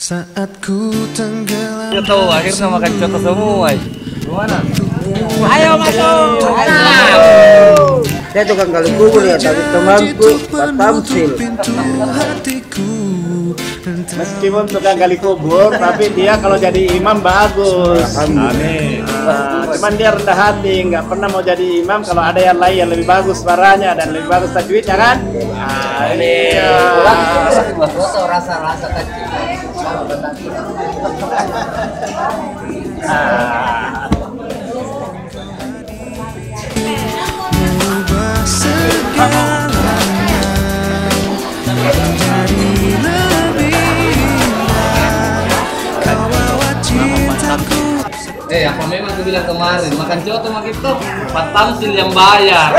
Saat ku tenggelam. Kita tahu akhirnya makan coto semua. Gimana? Ayo masuk. Saya tukang gali kubur ya, tapi temanku Pak Tamsil. Meskipun tukang gali kubur, tapi dia kalau jadi imam bagus. Amin. Cuman dia rendah hati, nggak pernah mau jadi imam kalau ada yang lain yang lebih bagus suaranya dan lebih bagus tajwidnya kan? Amin. Rasa-rasa kecil. Mengubah segalanya menjadi lebih indah. Kau bawa cintaku. Apa memang aku bilang kemarin makan coto sama kita Pak Tamsil yang bayar.